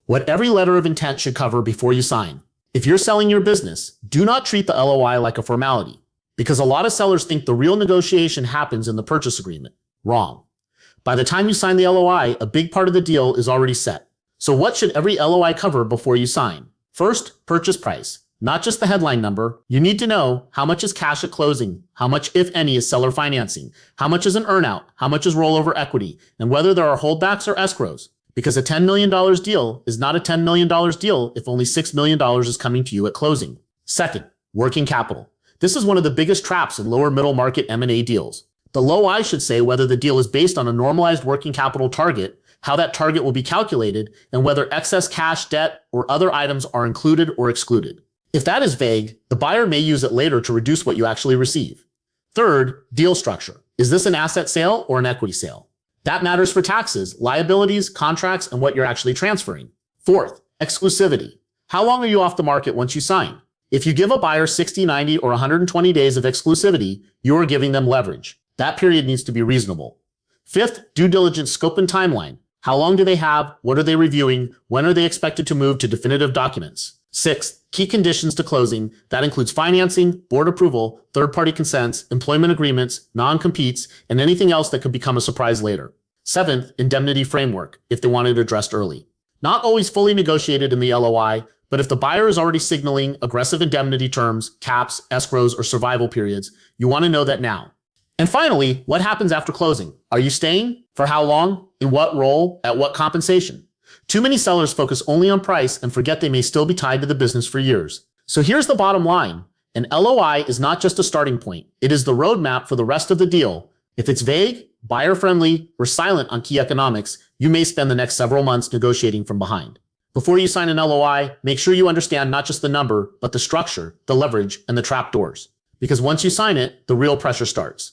What every letter of intent should cover before you sign. If you're selling your business, do not treat the LOI like a formality, because a lot of sellers think the real negotiation happens in the purchase agreement. Wrong. By the time you sign the LOI, a big part of the deal is already set. So what should every LOI cover before you sign? First, purchase price. Not just the headline number. You need to know how much is cash at closing, how much, if any, is seller financing, how much is an earnout, how much is rollover equity, and whether there are holdbacks or escrows. Because a $10 million deal is not a $10 million deal if only $6 million is coming to you at closing. Second, working capital. This is one of the biggest traps in lower middle market M&A deals. The LOI should say whether the deal is based on a normalized working capital target, how that target will be calculated, and whether excess cash, debt, or other items are included or excluded. If that is vague, the buyer may use it later to reduce what you actually receive. Third, deal structure. Is this an asset sale or an equity sale? That matters for taxes, liabilities, contracts, and what you're actually transferring. Fourth, exclusivity. How long are you off the market once you sign? If you give a buyer 60, 90, or 120 days of exclusivity, you are giving them leverage. That period needs to be reasonable. Fifth, due diligence scope and timeline. How long do they have? What are they reviewing? When are they expected to move to definitive documents? Sixth, key conditions to closing. That includes financing, board approval, third-party consents, employment agreements, non-competes, and anything else that could become a surprise later. Seventh, indemnity framework, if they want it addressed early. Not always fully negotiated in the LOI, but if the buyer is already signaling aggressive indemnity terms, caps, escrows, or survival periods, you want to know that now. And finally, what happens after closing? Are you staying? For how long? In what role? At what compensation? Too many sellers focus only on price and forget they may still be tied to the business for years. So here's the bottom line. An LOI is not just a starting point. It is the roadmap for the rest of the deal. If it's vague, buyer-friendly, or silent on key economics, you may spend the next several months negotiating from behind. Before you sign an LOI, make sure you understand not just the number, but the structure, the leverage, and the trapdoors. Because once you sign it, the real pressure starts.